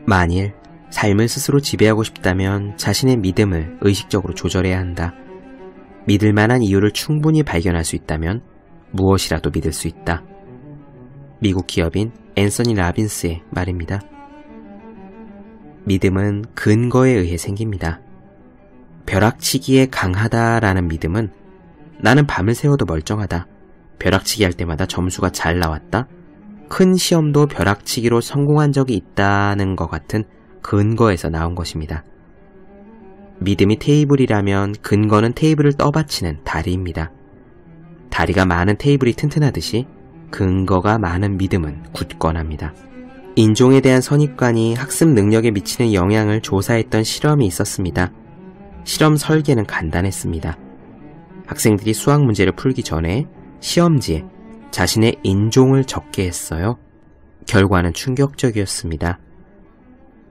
만일 삶을 스스로 지배하고 싶다면 자신의 믿음을 의식적으로 조절해야 한다. 믿을 만한 이유를 충분히 발견할 수 있다면 무엇이라도 믿을 수 있다. 미국 기업인 앤서니 라빈스의 말입니다. 믿음은 근거에 의해 생깁니다. 벼락치기에 강하다라는 믿음은 나는 밤을 새워도 멀쩡하다. 벼락치기 할 때마다 점수가 잘 나왔다. 큰 시험도 벼락치기로 성공한 적이 있다는 것 같은 근거에서 나온 것입니다. 믿음이 테이블이라면 근거는 테이블을 떠받치는 다리입니다. 다리가 많은 테이블이 튼튼하듯이 근거가 많은 믿음은 굳건합니다. 인종에 대한 선입관이 학습 능력에 미치는 영향을 조사했던 실험이 있었습니다. 실험 설계는 간단했습니다. 학생들이 수학 문제를 풀기 전에 시험지에 자신의 인종을 적게 했어요. 결과는 충격적이었습니다.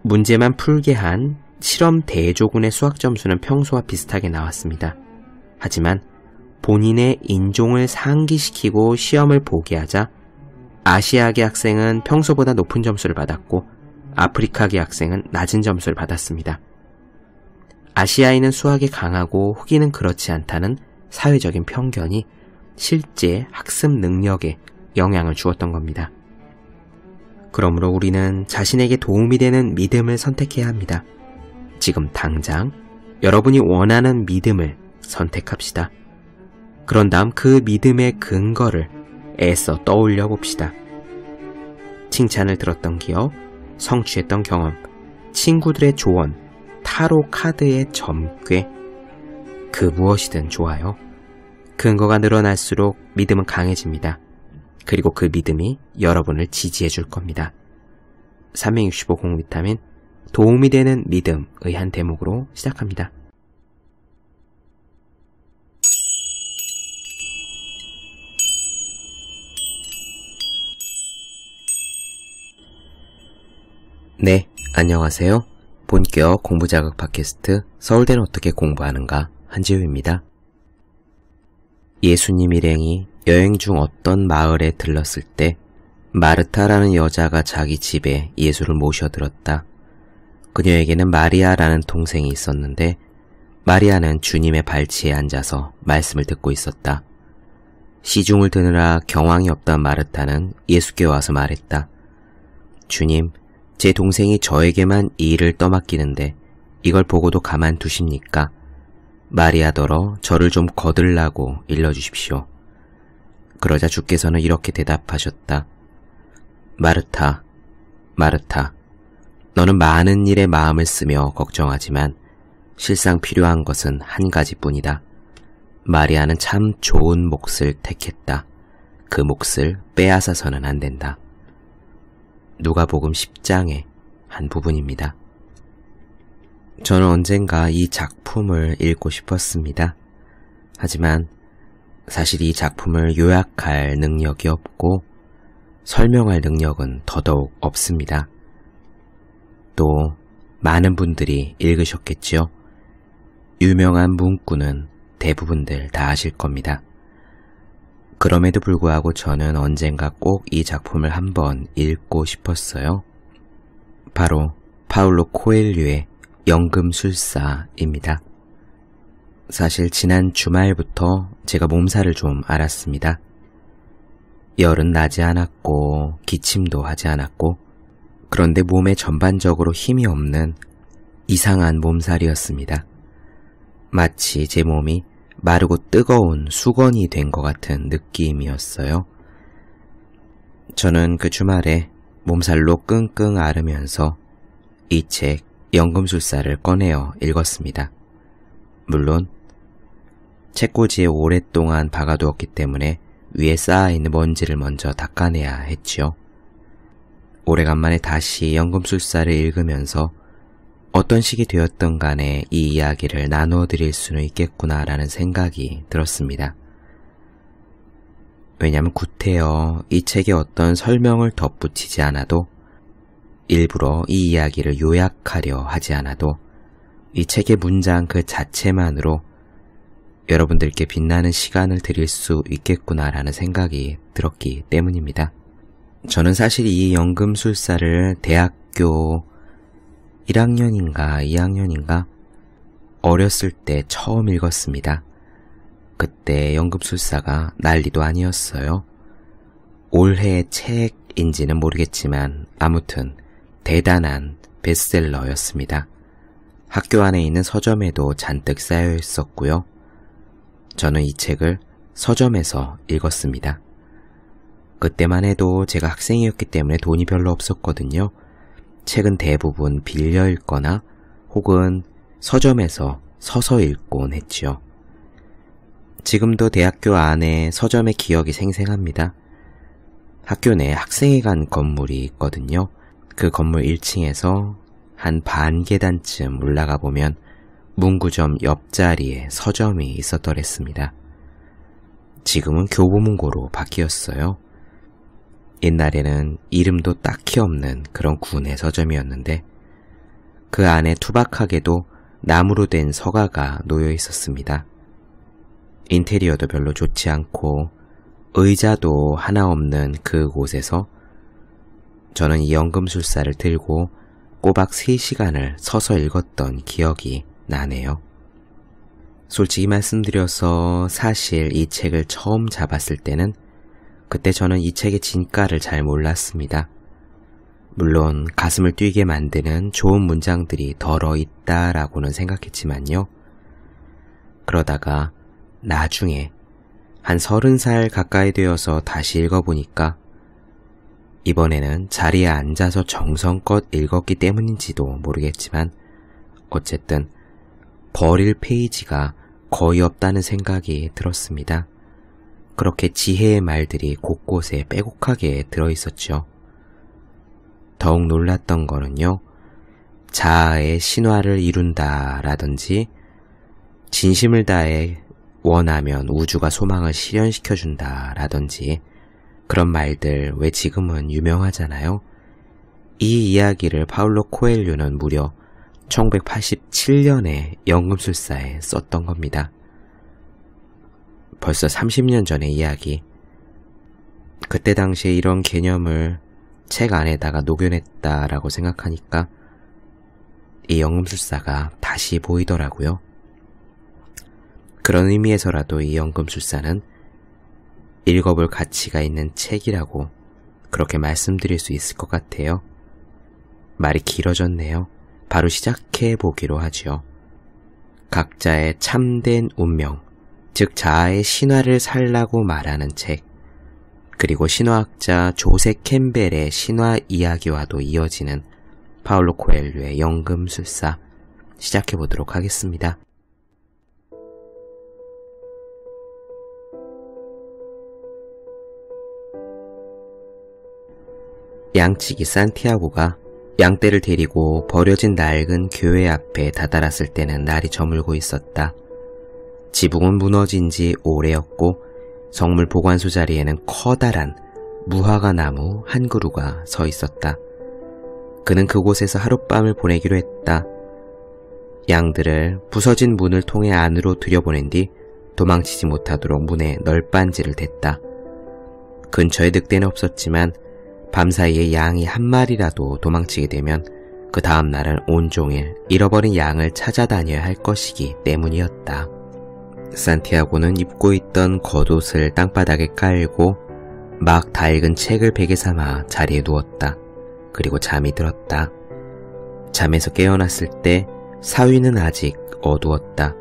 문제만 풀게 한 실험 대조군의 수학 점수는 평소와 비슷하게 나왔습니다. 하지만 본인의 인종을 상기시키고 시험을 보게 하자 아시아계 학생은 평소보다 높은 점수를 받았고 아프리카계 학생은 낮은 점수를 받았습니다. 아시아인은 수학에 강하고 흑인은 그렇지 않다는 사회적인 편견이 실제 학습 능력에 영향을 주었던 겁니다. 그러므로 우리는 자신에게 도움이 되는 믿음을 선택해야 합니다. 지금 당장 여러분이 원하는 믿음을 선택합시다. 그런 다음 그 믿음의 근거를 애써 떠올려 봅시다. 칭찬을 들었던 기억, 성취했던 경험, 친구들의 조언, 타로 카드의 점괘, 그 무엇이든 좋아요. 근거가 늘어날수록 믿음은 강해집니다. 그리고 그 믿음이 여러분을 지지해 줄 겁니다. 365 공비타민 도움이 되는 믿음의 한 대목으로 시작합니다. 네, 안녕하세요. 본격 공부자극 팟캐스트 서울대는 어떻게 공부하는가 한지우입니다. 예수님 일행이 여행 중 어떤 마을에 들렀을 때 마르타라는 여자가 자기 집에 예수를 모셔들었다. 그녀에게는 마리아라는 동생이 있었는데 마리아는 주님의 발치에 앉아서 말씀을 듣고 있었다. 시중을 드느라 경황이 없던 마르타는 예수께 와서 말했다. 주님, 제 동생이 저에게만 이 일을 떠맡기는데 이걸 보고도 가만두십니까? 마리아더러 저를 좀 거들라고 일러주십시오. 그러자 주께서는 이렇게 대답하셨다. 마르타, 마르타, 너는 많은 일에 마음을 쓰며 걱정하지만 실상 필요한 것은 한 가지뿐이다. 마리아는 참 좋은 몫을 택했다. 그 몫을 빼앗아서는 안 된다. 누가복음 10장의 한 부분입니다. 저는 언젠가 이 작품을 읽고 싶었습니다. 하지만 사실 이 작품을 요약할 능력이 없고 설명할 능력은 더더욱 없습니다. 또 많은 분들이 읽으셨겠지요. 유명한 문구는 대부분들 다 아실 겁니다. 그럼에도 불구하고 저는 언젠가 꼭 이 작품을 한번 읽고 싶었어요. 바로 파울로 코엘류의 연금술사입니다. 사실 지난 주말부터 제가 몸살을 좀 앓았습니다. 열은 나지 않았고 기침도 하지 않았고 그런데 몸에 전반적으로 힘이 없는 이상한 몸살이었습니다. 마치 제 몸이 마르고 뜨거운 수건이 된 것 같은 느낌이었어요. 저는 그 주말에 몸살로 끙끙 앓으면서 이 책 연금술사를 꺼내어 읽었습니다. 물론 책꽂이에 오랫동안 박아두었기 때문에 위에 쌓아있는 먼지를 먼저 닦아내야 했지요. 오래간만에 다시 연금술사를 읽으면서 어떤 식이 되었든 간에 이 이야기를 나누어 드릴 수는 있겠구나라는 생각이 들었습니다. 왜냐하면 구태여 이 책에 어떤 설명을 덧붙이지 않아도 일부러 이 이야기를 요약하려 하지 않아도 이 책의 문장 그 자체만으로 여러분들께 빛나는 시간을 드릴 수 있겠구나라는 생각이 들었기 때문입니다. 저는 사실 이 연금술사를 대학교 1학년인가 2학년인가 어렸을 때 처음 읽었습니다. 그때 연금술사가 난리도 아니었어요. 올해의 책인지는 모르겠지만 아무튼 대단한 베스트셀러였습니다. 학교 안에 있는 서점에도 잔뜩 쌓여 있었고요. 저는 이 책을 서점에서 읽었습니다. 그때만 해도 제가 학생이었기 때문에 돈이 별로 없었거든요. 책은 대부분 빌려 읽거나 혹은 서점에서 서서 읽곤 했지요. 지금도 대학교 안에 서점의 기억이 생생합니다. 학교 내 학생회관 건물이 있거든요. 그 건물 1층에서 한 반 계단쯤 올라가 보면 문구점 옆자리에 서점이 있었더랬습니다. 지금은 교보문고로 바뀌었어요. 옛날에는 이름도 딱히 없는 그런 구내 서점이었는데 그 안에 투박하게도 나무로 된 서가가 놓여 있었습니다. 인테리어도 별로 좋지 않고 의자도 하나 없는 그곳에서 저는 이 연금술사를 들고 꼬박 3시간을 서서 읽었던 기억이 나네요. 솔직히 말씀드려서 사실 이 책을 처음 잡았을 때는 그때 저는 이 책의 진가를 잘 몰랐습니다. 물론 가슴을 뛰게 만드는 좋은 문장들이 덜어 있다라고는 생각했지만요. 그러다가 나중에 한 30살 가까이 되어서 다시 읽어보니까 이번에는 자리에 앉아서 정성껏 읽었기 때문인지도 모르겠지만 어쨌든 버릴 페이지가 거의 없다는 생각이 들었습니다. 그렇게 지혜의 말들이 곳곳에 빼곡하게 들어있었죠. 더욱 놀랐던 거는요. 자아의 신화를 이룬다 라든지 진심을 다해 원하면 우주가 소망을 실현시켜준다 라든지 그런 말들 왜 지금은 유명하잖아요. 이 이야기를 파울로 코엘료는 무려 1987년에 연금술사에 썼던 겁니다. 벌써 30년 전의 이야기. 그때 당시에 이런 개념을 책 안에다가 녹여냈다라고 생각하니까 이 연금술사가 다시 보이더라고요. 그런 의미에서라도 이 연금술사는 읽어볼 가치가 있는 책이라고 그렇게 말씀드릴 수 있을 것 같아요. 말이 길어졌네요. 바로 시작해 보기로 하죠. 각자의 참된 운명, 즉 자아의 신화를 살라고 말하는 책, 그리고 신화학자 조셉 캠벨의 신화 이야기와도 이어지는 파울로 코엘료의 연금술사 시작해 보도록 하겠습니다. 양치기 산티아고가 양떼를 데리고 버려진 낡은 교회 앞에 다다랐을 때는 날이 저물고 있었다. 지붕은 무너진 지 오래였고 성물 보관소 자리에는 커다란 무화과 나무 한 그루가 서 있었다. 그는 그곳에서 하룻밤을 보내기로 했다. 양들을 부서진 문을 통해 안으로 들여보낸 뒤 도망치지 못하도록 문에 널빤지를 댔다. 근처에 늑대는 없었지만 밤사이에 양이 한 마리라도 도망치게 되면 그 다음 날은 온종일 잃어버린 양을 찾아다녀야 할 것이기 때문이었다. 산티아고는 입고 있던 겉옷을 땅바닥에 깔고 막 다 읽은 책을 베개 삼아 자리에 누웠다. 그리고 잠이 들었다. 잠에서 깨어났을 때 사위는 아직 어두웠다.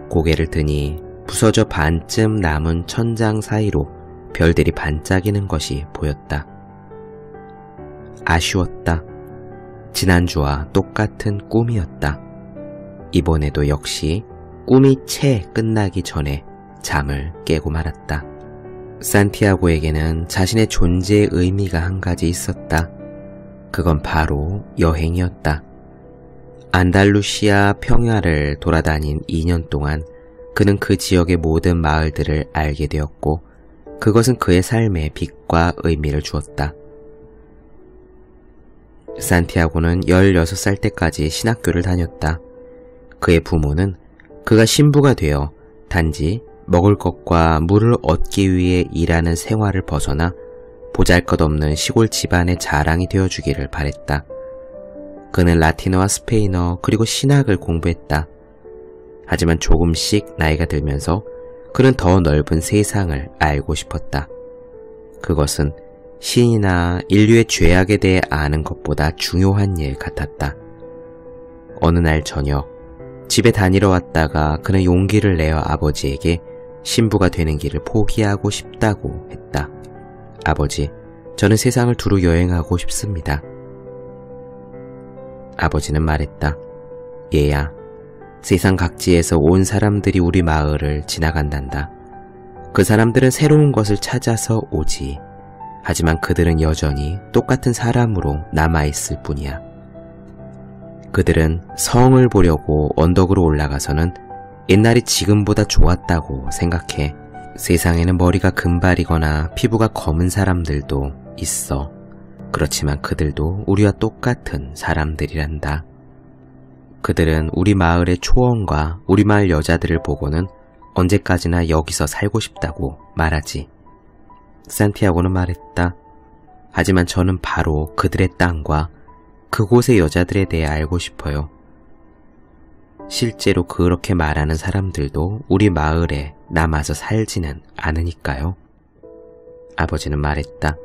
고개를 드니 부서져 반쯤 남은 천장 사이로 별들이 반짝이는 것이 보였다. 아쉬웠다. 지난주와 똑같은 꿈이었다. 이번에도 역시 꿈이 채 끝나기 전에 잠을 깨고 말았다. 산티아고에게는 자신의 존재의 의미가 한 가지 있었다. 그건 바로 여행이었다. 안달루시아 평야를 돌아다닌 2년 동안 그는 그 지역의 모든 마을들을 알게 되었고 그것은 그의 삶에 빛과 의미를 주었다. 산티아고는 16살 때까지 신학교를 다녔다. 그의 부모는 그가 신부가 되어 단지 먹을 것과 물을 얻기 위해 일하는 생활을 벗어나 보잘것없는 시골 집안의 자랑이 되어주기를 바랬다. 그는 라틴어와 스페인어 그리고 신학을 공부했다. 하지만 조금씩 나이가 들면서 그는 더 넓은 세상을 알고 싶었다. 그것은 신이나 인류의 죄악에 대해 아는 것보다 중요한 일 같았다. 어느 날 저녁, 집에 다니러 왔다가 그는 용기를 내어 아버지에게 신부가 되는 길을 포기하고 싶다고 했다. 아버지, 저는 세상을 두루 여행하고 싶습니다. 아버지는 말했다. 얘야, 세상 각지에서 온 사람들이 우리 마을을 지나간단다. 그 사람들은 새로운 것을 찾아서 오지. 하지만 그들은 여전히 똑같은 사람으로 남아있을 뿐이야. 그들은 성을 보려고 언덕으로 올라가서는 옛날이 지금보다 좋았다고 생각해. 세상에는 머리가 금발이거나 피부가 검은 사람들도 있어. 그렇지만 그들도 우리와 똑같은 사람들이란다. 그들은 우리 마을의 초원과 우리 마을 여자들을 보고는 언제까지나 여기서 살고 싶다고 말하지. 산티아고는 말했다. 하지만 저는 바로 그들의 땅과 그곳의 여자들에 대해 알고 싶어요. 실제로 그렇게 말하는 사람들도 우리 마을에 남아서 살지는 않으니까요. 아버지는 말했다.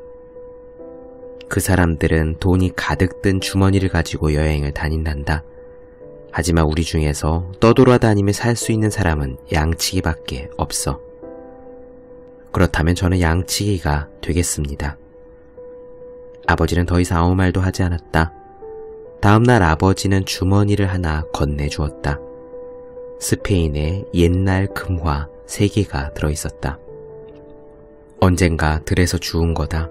그 사람들은 돈이 가득 든 주머니를 가지고 여행을 다닌단다. 하지만 우리 중에서 떠돌아다니며 살 수 있는 사람은 양치기밖에 없어. 그렇다면 저는 양치기가 되겠습니다. 아버지는 더 이상 아무 말도 하지 않았다. 다음날 아버지는 주머니를 하나 건네주었다. 스페인의 옛날 금화 3개가 들어있었다. 언젠가 들에서 주운 거다.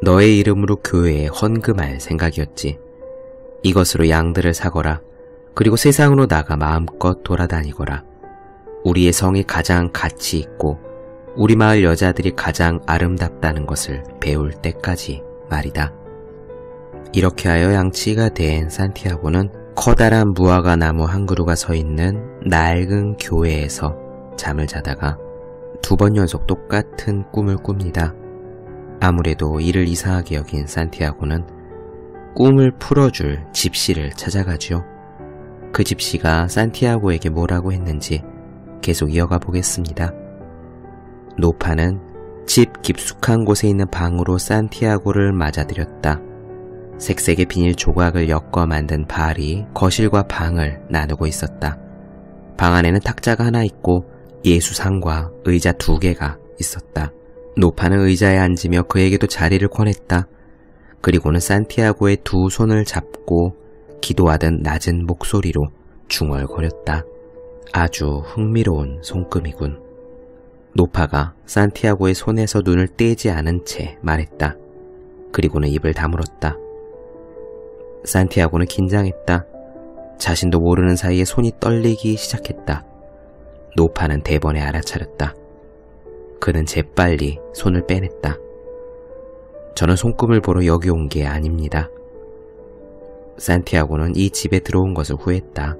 너의 이름으로 교회에 헌금할 생각이었지. 이것으로 양들을 사거라. 그리고 세상으로 나가 마음껏 돌아다니거라. 우리의 성이 가장 가치 있고 우리 마을 여자들이 가장 아름답다는 것을 배울 때까지 말이다. 이렇게 하여 양치기가 된 산티아고는 커다란 무화과 나무 한 그루가 서 있는 낡은 교회에서 잠을 자다가 2번 연속 똑같은 꿈을 꿉니다. 아무래도 이를 이상하게 여긴 산티아고는 꿈을 풀어줄 집시를 찾아가죠. 그 집시가 산티아고에게 뭐라고 했는지 계속 이어가 보겠습니다. 노파는 집 깊숙한 곳에 있는 방으로 산티아고를 맞아들였다. 색색의 비닐 조각을 엮어 만든 발이 거실과 방을 나누고 있었다. 방 안에는 탁자가 하나 있고 예수상과 의자 2개가 있었다. 노파는 의자에 앉으며 그에게도 자리를 권했다. 그리고는 산티아고의 2 손을 잡고 기도하던 낮은 목소리로 중얼거렸다. 아주 흥미로운 손금이군. 노파가 산티아고의 손에서 눈을 떼지 않은 채 말했다. 그리고는 입을 다물었다. 산티아고는 긴장했다. 자신도 모르는 사이에 손이 떨리기 시작했다. 노파는 대번에 알아차렸다. 그는 재빨리 손을 빼냈다. 저는 손금을 보러 여기 온 게 아닙니다. 산티아고는 이 집에 들어온 것을 후회했다.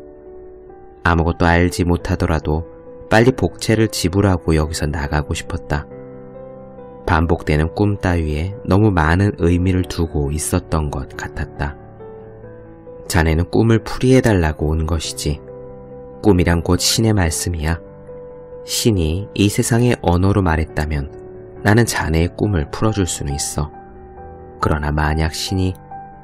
아무것도 알지 못하더라도 빨리 복채를 지불하고 여기서 나가고 싶었다. 반복되는 꿈 따위에 너무 많은 의미를 두고 있었던 것 같았다. 자네는 꿈을 풀이해달라고 온 것이지. 꿈이란 곧 신의 말씀이야. 신이 이 세상의 언어로 말했다면 나는 자네의 꿈을 풀어줄 수는 있어. 그러나 만약 신이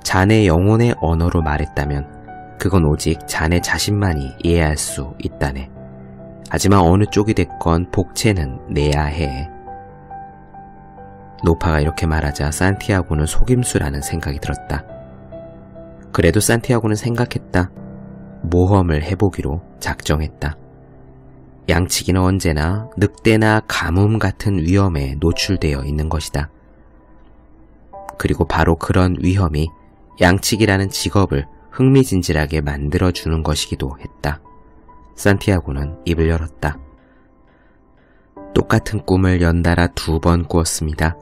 자네 영혼의 언어로 말했다면 그건 오직 자네 자신만이 이해할 수 있다네. 하지만 어느 쪽이 됐건 복채는 내야 해. 노파가 이렇게 말하자 산티아고는 속임수라는 생각이 들었다. 그래도 산티아고는 생각했다. 모험을 해보기로 작정했다. 양치기는 언제나 늑대나 가뭄 같은 위험에 노출되어 있는 것이다. 그리고 바로 그런 위험이 양치기라는 직업을 흥미진진하게 만들어주는 것이기도 했다. 산티아고는 입을 열었다. 똑같은 꿈을 연달아 2번 꾸었습니다.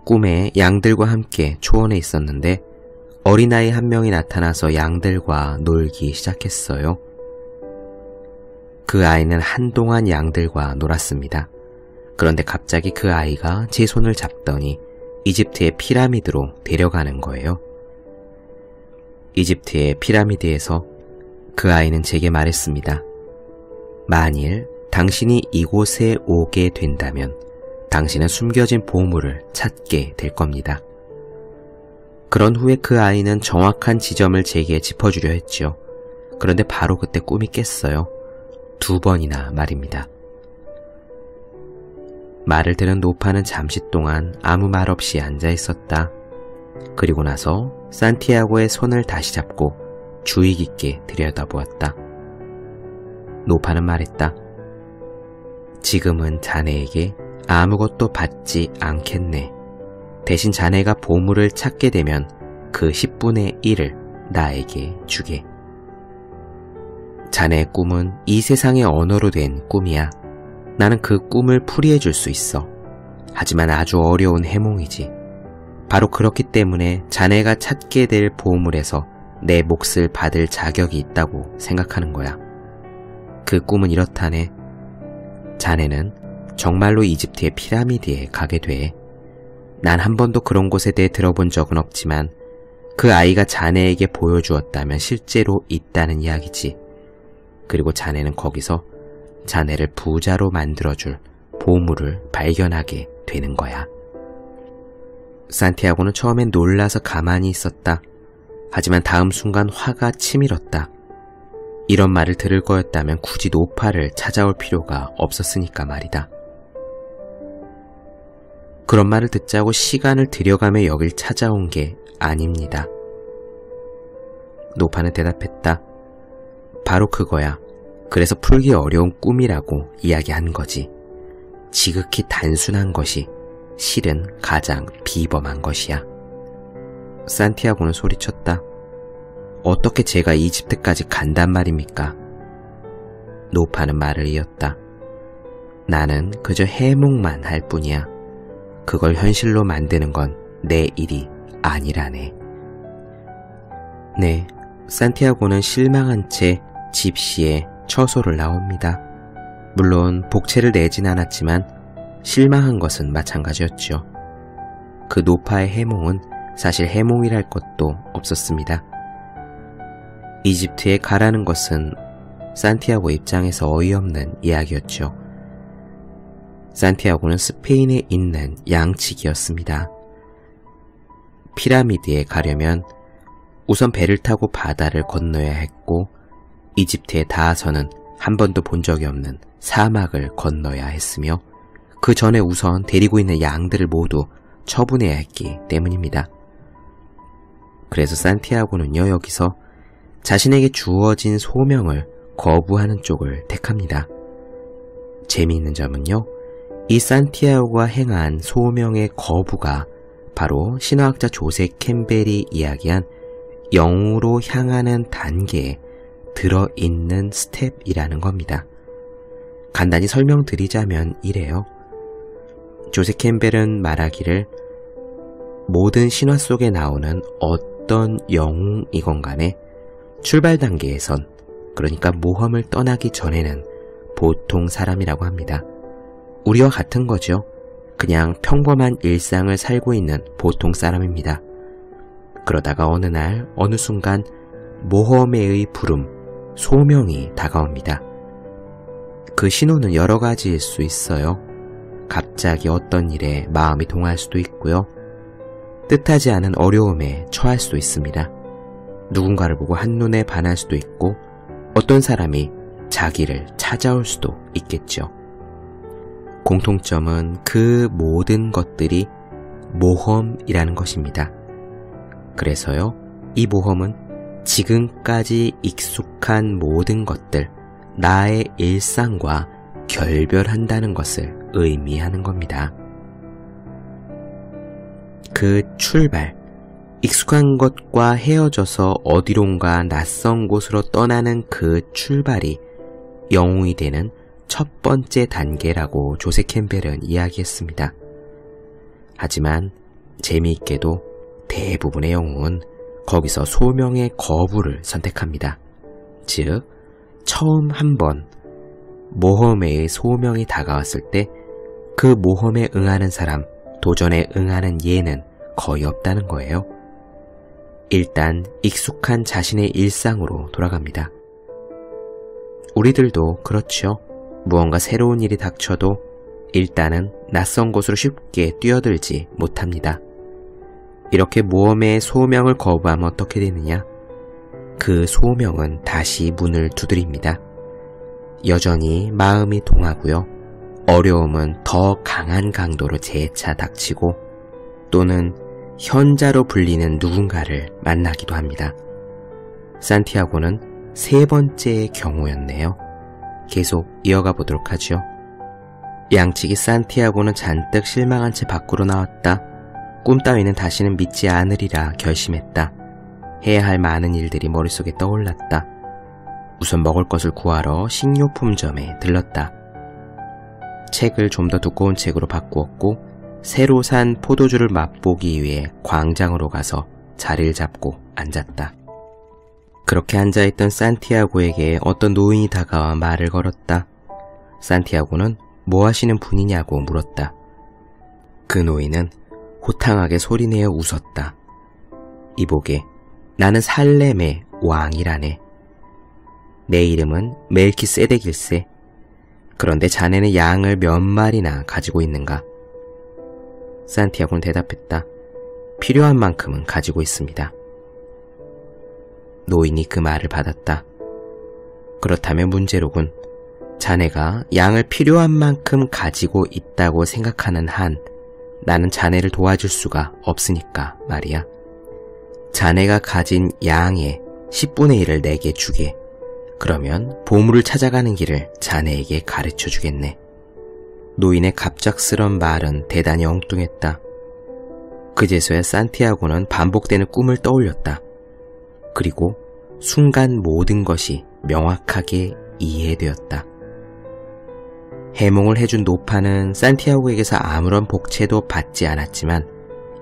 꿈에 양들과 함께 초원에 있었는데 어린아이 한 명이 나타나서 양들과 놀기 시작했어요. 그 아이는 한동안 양들과 놀았습니다. 그런데 갑자기 그 아이가 제 손을 잡더니 이집트의 피라미드로 데려가는 거예요. 이집트의 피라미드에서 그 아이는 제게 말했습니다. 만일 당신이 이곳에 오게 된다면 당신은 숨겨진 보물을 찾게 될 겁니다. 그런 후에 그 아이는 정확한 지점을 제게 짚어주려 했죠. 그런데 바로 그때 꿈이 깼어요. 2번이나 말입니다. 말을 들은 노파는 잠시 동안 아무 말 없이 앉아 있었다. 그리고 나서 산티아고의 손을 다시 잡고 주의 깊게 들여다보았다. 노파는 말했다. 지금은 자네에게 아무것도 받지 않겠네. 대신 자네가 보물을 찾게 되면 그 10분의 1을 나에게 주게. 자네의 꿈은 이 세상의 언어로 된 꿈이야. 나는 그 꿈을 풀이해 줄 수 있어. 하지만 아주 어려운 해몽이지. 바로 그렇기 때문에 자네가 찾게 될 보물에서 내 몫을 받을 자격이 있다고 생각하는 거야. 그 꿈은 이렇다네. 자네는 정말로 이집트의 피라미드에 가게 돼. 난 한 번도 그런 곳에 대해 들어본 적은 없지만 그 아이가 자네에게 보여주었다면 실제로 있다는 이야기지. 그리고 자네는 거기서 자네를 부자로 만들어줄 보물을 발견하게 되는 거야. 산티아고는 처음엔 놀라서 가만히 있었다. 하지만 다음 순간 화가 치밀었다. 이런 말을 들을 거였다면 굳이 노파를 찾아올 필요가 없었으니까 말이다. 그런 말을 듣자고 시간을 들여가며 여길 찾아온 게 아닙니다. 노파는 대답했다. 바로 그거야. 그래서 풀기 어려운 꿈이라고 이야기한 거지. 지극히 단순한 것이 실은 가장 비범한 것이야. 산티아고는 소리쳤다. 어떻게 제가 이집트까지 간단 말입니까? 노파는 말을 이었다. 나는 그저 해몽만 할 뿐이야. 그걸 현실로 만드는 건 내 일이 아니라네. 네, 산티아고는 실망한 채 집시에 처소를 나옵니다. 물론 복채를 내진 않았지만 실망한 것은 마찬가지였죠. 그 노파의 해몽은 사실 해몽이랄 것도 없었습니다. 이집트에 가라는 것은 산티아고 입장에서 어이없는 이야기였죠. 산티아고는 스페인에 있는 양치기였습니다. 피라미드에 가려면 우선 배를 타고 바다를 건너야 했고 이집트에 닿아서는 한 번도 본 적이 없는 사막을 건너야 했으며 그 전에 우선 데리고 있는 양들을 모두 처분해야 했기 때문입니다. 그래서 산티아고는요 여기서 자신에게 주어진 소명을 거부하는 쪽을 택합니다. 재미있는 점은요, 이 산티아고가 행한 소명의 거부가 바로 신화학자 조세 캠벨이 이야기한 영으로 향하는 단계에 들어있는 스텝이라는 겁니다. 간단히 설명드리자면 이래요. 조세 캠벨은 말하기를 모든 신화 속에 나오는 어떤 영웅이건 간에 출발 단계에선, 그러니까 모험을 떠나기 전에는 보통 사람이라고 합니다. 우리와 같은 거죠. 그냥 평범한 일상을 살고 있는 보통 사람입니다. 그러다가 어느 날 어느 순간 모험의 부름, 소명이 다가옵니다. 그 신호는 여러 가지일 수 있어요. 갑자기 어떤 일에 마음이 동할 수도 있고요. 뜻하지 않은 어려움에 처할 수도 있습니다. 누군가를 보고 한눈에 반할 수도 있고 어떤 사람이 자기를 찾아올 수도 있겠죠. 공통점은 그 모든 것들이 모험이라는 것입니다. 그래서요, 이 모험은 지금까지 익숙한 모든 것들, 나의 일상과 결별한다는 것을 의미하는 겁니다. 그 출발, 익숙한 것과 헤어져서 어디론가 낯선 곳으로 떠나는 그 출발이 영웅이 되는 첫 번째 단계라고 조세 캠벨은 이야기했습니다. 하지만 재미있게도 대부분의 영웅은 거기서 소명의 거부를 선택합니다. 즉, 처음 한번 모험의 소명이 다가왔을 때 그 모험에 응하는 사람, 도전에 응하는 예는 거의 없다는 거예요. 일단 익숙한 자신의 일상으로 돌아갑니다. 우리들도 그렇죠. 무언가 새로운 일이 닥쳐도 일단은 낯선 곳으로 쉽게 뛰어들지 못합니다. 이렇게 모험의 소명을 거부하면 어떻게 되느냐? 그 소명은 다시 문을 두드립니다. 여전히 마음이 동하고요. 어려움은 더 강한 강도로 재차 닥치고 또는 현자로 불리는 누군가를 만나기도 합니다. 산티아고는 세 번째의 경우였네요. 계속 이어가 보도록 하죠. 양치기 산티아고는 잔뜩 실망한 채 밖으로 나왔다. 꿈 따위는 다시는 믿지 않으리라 결심했다. 해야 할 많은 일들이 머릿속에 떠올랐다. 우선 먹을 것을 구하러 식료품점에 들렀다. 책을 좀 더 두꺼운 책으로 바꾸었고 새로 산 포도주를 맛보기 위해 광장으로 가서 자리를 잡고 앉았다. 그렇게 앉아있던 산티아고에게 어떤 노인이 다가와 말을 걸었다. 산티아고는 뭐 하시는 분이냐고 물었다. 그 노인은 호탕하게 소리내어 웃었다. 이보게, 나는 살렘의 왕이라네. 내 이름은 멜키세덱일세. 그런데 자네는 양을 몇 마리나 가지고 있는가? 산티아고는 대답했다. 필요한 만큼은 가지고 있습니다. 노인이 그 말을 받았다. 그렇다면 문제로군. 자네가 양을 필요한 만큼 가지고 있다고 생각하는 한 나는 자네를 도와줄 수가 없으니까 말이야. 자네가 가진 양의 10분의 1을 내게 주게. 그러면 보물을 찾아가는 길을 자네에게 가르쳐 주겠네. 노인의 갑작스런 말은 대단히 엉뚱했다. 그제서야 산티아고는 반복되는 꿈을 떠올렸다. 그리고 순간 모든 것이 명확하게 이해되었다. 해몽을 해준 노파는 산티아고에게서 아무런 복채도 받지 않았지만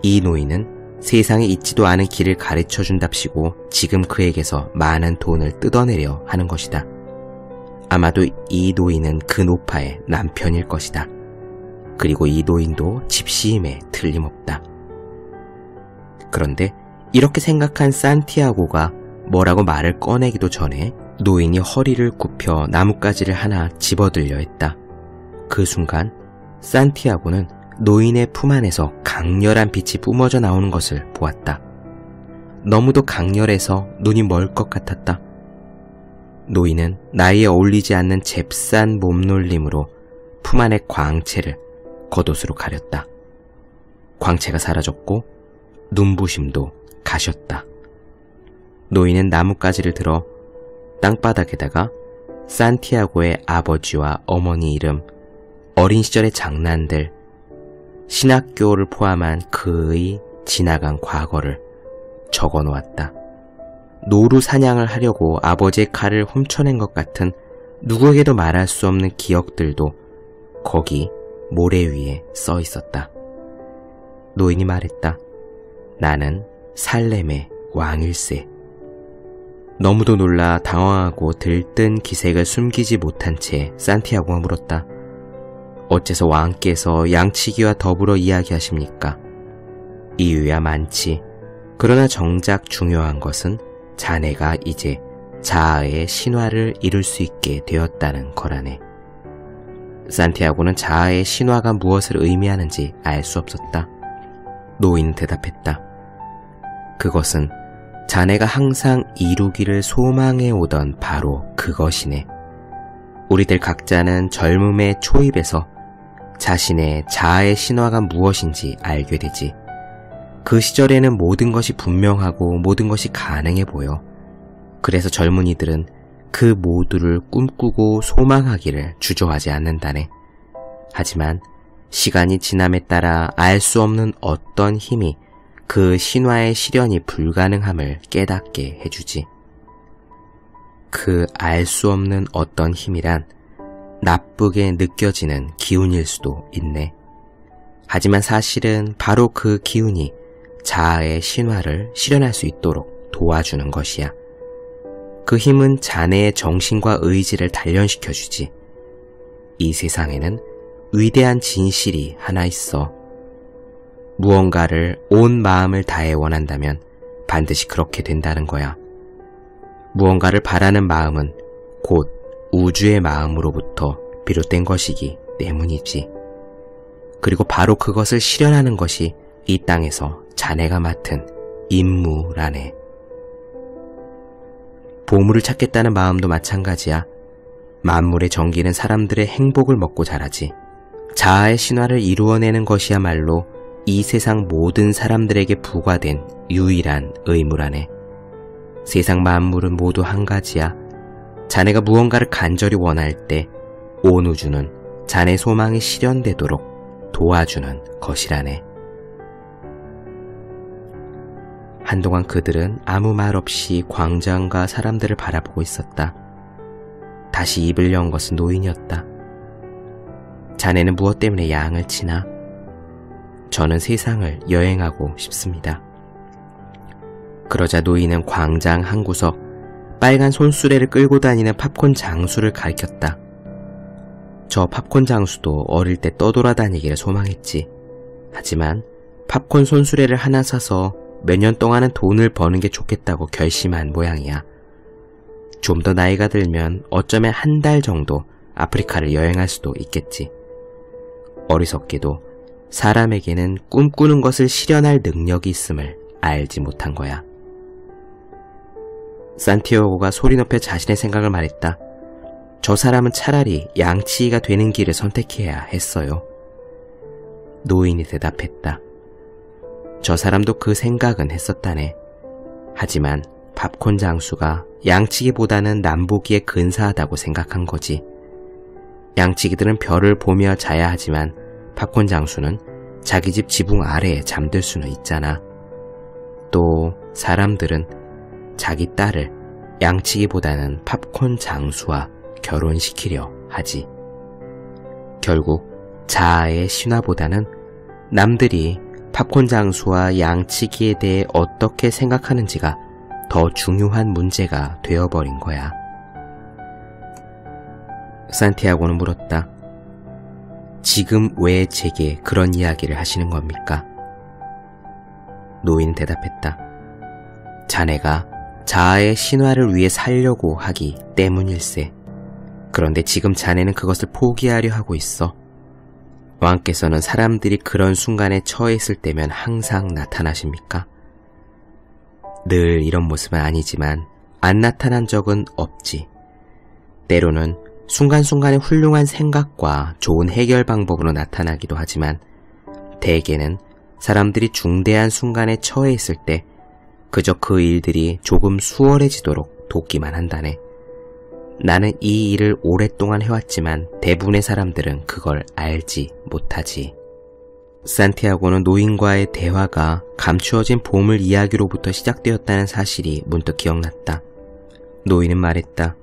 이 노인은 세상에 있지도 않은 길을 가르쳐준답시고 지금 그에게서 많은 돈을 뜯어내려 하는 것이다. 아마도 이 노인은 그 노파의 남편일 것이다. 그리고 이 노인도 집시임에 틀림없다. 그런데 이렇게 생각한 산티아고가 뭐라고 말을 꺼내기도 전에 노인이 허리를 굽혀 나뭇가지를 하나 집어들려 했다. 그 순간 산티아고는 노인의 품 안에서 강렬한 빛이 뿜어져 나오는 것을 보았다. 너무도 강렬해서 눈이 멀 것 같았다. 노인은 나이에 어울리지 않는 잽싼 몸놀림으로 품 안의 광채를 겉옷으로 가렸다. 광채가 사라졌고 눈부심도 가셨다. 노인은 나뭇가지를 들어 땅바닥에다가 산티아고의 아버지와 어머니 이름, 어린 시절의 장난들, 신학교를 포함한 그의 지나간 과거를 적어놓았다. 노루 사냥을 하려고 아버지의 칼을 훔쳐낸 것 같은 누구에게도 말할 수 없는 기억들도 거기 모래 위에 써 있었다. 노인이 말했다. 나는 살렘의 왕일세. 너무도 놀라 당황하고 들뜬 기색을 숨기지 못한 채 산티아고가 물었다. 어째서 왕께서 양치기와 더불어 이야기하십니까? 이유야 많지. 그러나 정작 중요한 것은 자네가 이제 자아의 신화를 이룰 수 있게 되었다는 거라네. 산티아고는 자아의 신화가 무엇을 의미하는지 알 수 없었다. 노인은 대답했다. 그것은 자네가 항상 이루기를 소망해 오던 바로 그것이네. 우리들 각자는 젊음의 초입에서 자신의 자아의 신화가 무엇인지 알게 되지. 그 시절에는 모든 것이 분명하고 모든 것이 가능해 보여. 그래서 젊은이들은 그 모두를 꿈꾸고 소망하기를 주저하지 않는다네. 하지만 시간이 지남에 따라 알 수 없는 어떤 힘이 그 신화의 실현이 불가능함을 깨닫게 해주지. 그 알 수 없는 어떤 힘이란 나쁘게 느껴지는 기운일 수도 있네. 하지만 사실은 바로 그 기운이 자아의 신화를 실현할 수 있도록 도와주는 것이야. 그 힘은 자네의 정신과 의지를 단련시켜주지. 이 세상에는 위대한 진실이 하나 있어. 무언가를 온 마음을 다해 원한다면 반드시 그렇게 된다는 거야. 무언가를 바라는 마음은 곧 우주의 마음으로부터 비롯된 것이기 때문이지. 그리고 바로 그것을 실현하는 것이 이 땅에서 자네가 맡은 임무라네. 보물을 찾겠다는 마음도 마찬가지야. 만물의 정기는 사람들의 행복을 먹고 자라지. 자아의 신화를 이루어내는 것이야말로 이 세상 모든 사람들에게 부과된 유일한 의무라네. 세상 만물은 모두 한 가지야. 자네가 무언가를 간절히 원할 때 온 우주는 자네 소망이 실현되도록 도와주는 것이라네. 한동안 그들은 아무 말 없이 광장과 사람들을 바라보고 있었다. 다시 입을 연 것은 노인이었다. 자네는 무엇 때문에 야항을 치나? 저는 세상을 여행하고 싶습니다. 그러자 노인은 광장 한 구석 빨간 손수레를 끌고 다니는 팝콘 장수를 가리켰다. 저 팝콘 장수도 어릴 때 떠돌아다니기를 소망했지. 하지만 팝콘 손수레를 하나 사서 몇 년 동안은 돈을 버는 게 좋겠다고 결심한 모양이야. 좀 더 나이가 들면 어쩌면 한 달 정도 아프리카를 여행할 수도 있겠지. 어리석게도 사람에게는 꿈꾸는 것을 실현할 능력이 있음을 알지 못한 거야. 산티아고가 소리 높여 자신의 생각을 말했다. 저 사람은 차라리 양치기가 되는 길을 선택해야 했어요. 노인이 대답했다. 저 사람도 그 생각은 했었다네. 하지만 팝콘 장수가 양치기보다는 남보기에 근사하다고 생각한 거지. 양치기들은 별을 보며 자야 하지만 팝콘 장수는 자기 집 지붕 아래에 잠들 수는 있잖아. 또 사람들은 자기 딸을 양치기보다는 팝콘 장수와 결혼시키려 하지. 결국 자아의 신화보다는 남들이 팝콘 장수와 양치기에 대해 어떻게 생각하는지가 더 중요한 문제가 되어버린 거야. 산티아고는 물었다. 지금 왜 제게 그런 이야기를 하시는 겁니까? 노인은 대답했다. 자네가 자아의 신화를 위해 살려고 하기 때문일세. 그런데 지금 자네는 그것을 포기하려 하고 있어. 왕께서는 사람들이 그런 순간에 처해 있을 때면 항상 나타나십니까? 늘 이런 모습은 아니지만 안 나타난 적은 없지. 때로는 순간순간의 훌륭한 생각과 좋은 해결 방법으로 나타나기도 하지만 대개는 사람들이 중대한 순간에 처해 있을 때 그저 그 일들이 조금 수월해지도록 돕기만 한다네. 나는 이 일을 오랫동안 해왔지만 대부분의 사람들은 그걸 알지 못하지. 산티아고는 노인과의 대화가 감추어진 보물 이야기로부터 시작되었다는 사실이 문득 기억났다. 노인은 말했다.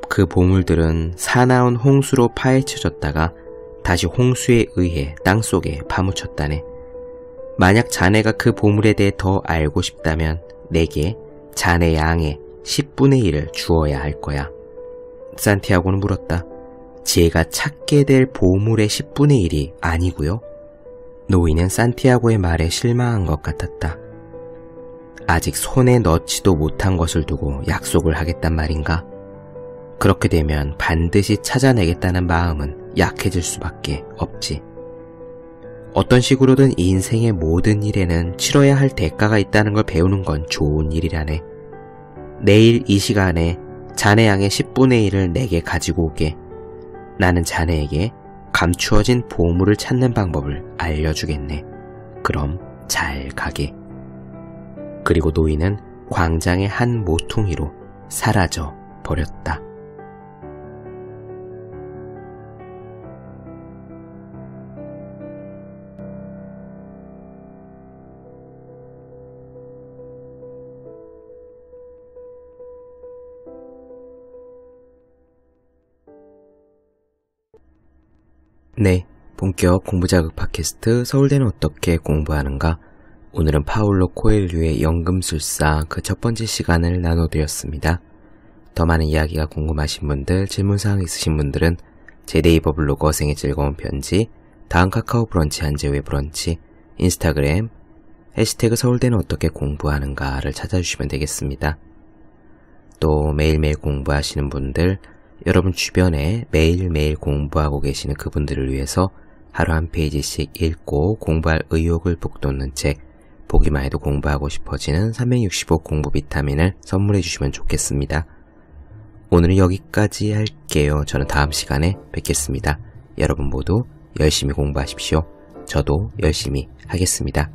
그 보물들은 사나운 홍수로 파헤쳐졌다가 다시 홍수에 의해 땅속에 파묻혔다네. 만약 자네가 그 보물에 대해 더 알고 싶다면 내게 자네 양의 10분의 1을 주어야 할 거야. 산티아고는 물었다. 제가 찾게 될 보물의 10분의 1이 아니고요? 노인은 산티아고의 말에 실망한 것 같았다. 아직 손에 넣지도 못한 것을 두고 약속을 하겠단 말인가? 그렇게 되면 반드시 찾아내겠다는 마음은 약해질 수밖에 없지. 어떤 식으로든 인생의 모든 일에는 치러야 할 대가가 있다는 걸 배우는 건 좋은 일이라네. 내일 이 시간에 자네 양의 10분의 1을 내게 가지고 오게. 나는 자네에게 감추어진 보물을 찾는 방법을 알려주겠네. 그럼 잘 가게. 그리고 노인은 광장의 한 모퉁이로 사라져 버렸다. 네, 본격 공부자극 팟캐스트 서울대는 어떻게 공부하는가? 오늘은 파울로 코엘류의 연금술사 그 첫 번째 시간을 나눠드렸습니다. 더 많은 이야기가 궁금하신 분들, 질문사항 있으신 분들은 제 네이버 블로그 어생의 즐거운 편지, 다음 카카오 브런치 한재우의 브런치, 인스타그램 해시태그 서울대는 어떻게 공부하는가를 찾아주시면 되겠습니다. 또 매일매일 공부하시는 분들, 여러분 주변에 매일매일 공부하고 계시는 그분들을 위해서 하루 한 페이지씩 읽고 공부할 의욕을 북돋는 책, 보기만 해도 공부하고 싶어지는 365 공부 비타민을 선물해 주시면 좋겠습니다. 오늘은 여기까지 할게요. 저는 다음 시간에 뵙겠습니다. 여러분 모두 열심히 공부하십시오. 저도 열심히 하겠습니다.